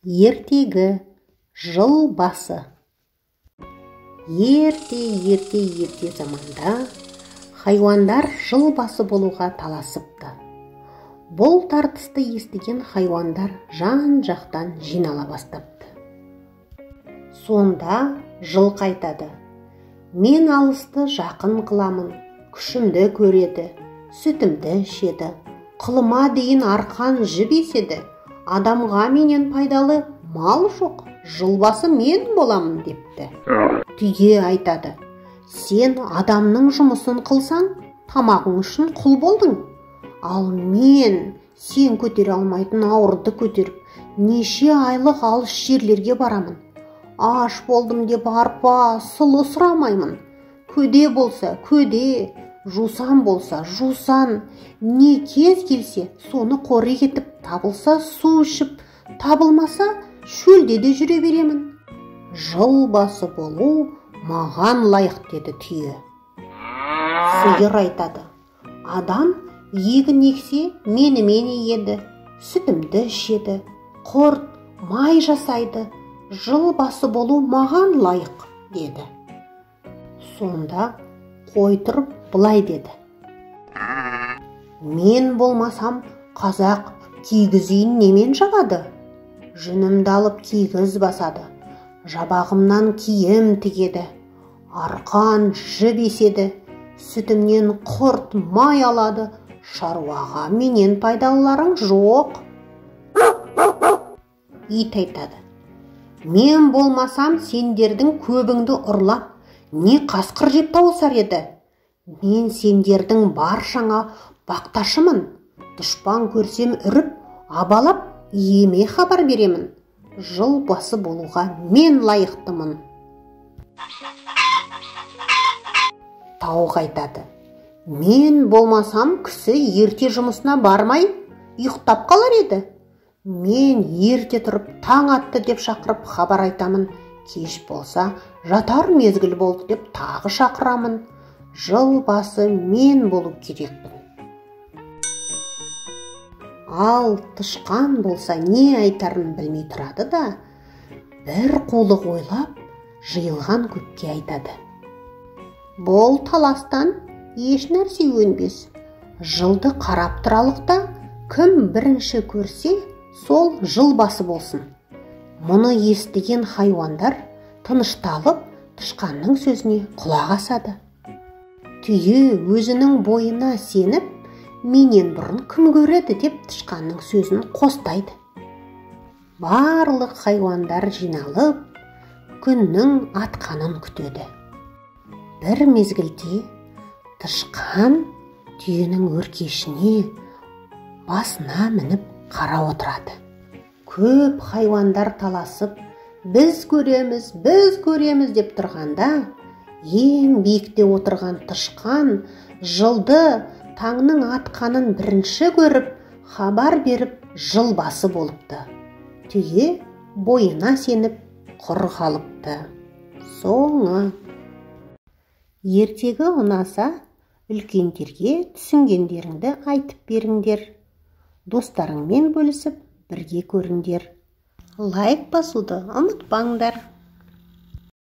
Ертегі, жыл басы. Ерте заманда хайуандар жыл басы болуға таласыпты. Бұл тартысты естіген хайуандар жан-жақтан жинала бастапты. Сонда жыл қайтады. Мен алысты жақын қыламын, күшімді көреді, сүтімді ішеді, қылыма дейін арқан жіп еседі. Адамға менен пайдалы мал жоқ, жыл басы мен боламын депті. Түйе айтады: сен адамның жұмысын қылсаң, тамағың үшін құл болдың. Ал мен сен көтере алмайтын ауырды көтеріп, неше айлық алыс жерлерге барамын. Аш болдым деп арпа, сұлы сұрамаймын. Көде болса көде, жусан болса жусан, не кез келсе соны қорек етіп, табылса су ішіп, табылмаса шөлде де жүре беремін. Жыл басы болу маған лайық, деді түйе. Сиыр айтады: адам егін ексе менімен егеді, сүтімді ішеді, құрт, май жасайды, жыл басы болу маған лайық, деді. Сонда қой тұрып былай деді: мен болмасам қазақ кигізейін немен жабады? Жүнімді алып кигіз басады, жабағымнан киім тігеді, арқан жіп еседі, сүтімнен құрт май алады, шаруаға менен пайдалыларың жоқ. Ит айтады: мен болмасам сендердің көбіңді ұрлап, не қасқыр жеп тауысар еді? Мен сендердің баршаңа бақташымын, дұшпан көрсем үріп, абалап, иеме хабар беремін. Жыл басы болуға мен лайықтымын. Тауық айтады: мен болмасам кісі ерте жұмысына бармай, ұйықтап қалар еді. Мен ерте тұрып таң атты деп шақырып хабар айтамын, кеш болса жатар мезгіл болды деп тағы шақырамын. Жыл басы мен болу керекпін. Ал тышқан болса не айтарын білмей тұрады да, бір қулық ойлап, жиылған көпке айтады: бұл таластан еш нәрсе өнбес. Жылды қарап тұралық та, кім бірінші көрсе, сол жыл басы болсын. Мұны естіген хайуандар тынышталып, тышқанның сөзіне құлақ асады. Түйе өзінің бойына сеніп, менен бұрын кім көреді деп тышқанның сөзін қостайды. Барлық хайуандар жиналып, күннің атқанын күтеді. Бір мезгілде тышқан түйенің өркешіне, басына мініп қара отырады. Көп хайуандар таласып, біз көреміз деп тұрғанда, ең биікте отырған тышқан жылды таңның атқанын бірінші көріп, хабар беріп, жыл басы болыпты. Түйе бойына сеніп құр қалыпты. Соңы. Ертегі ұнаса, үлкендерге түсінгендеріңді айтып беріңдер. Достарыңмен бөлісіп, бірге көріңдер. Лайк басуды ұмытпаңдар.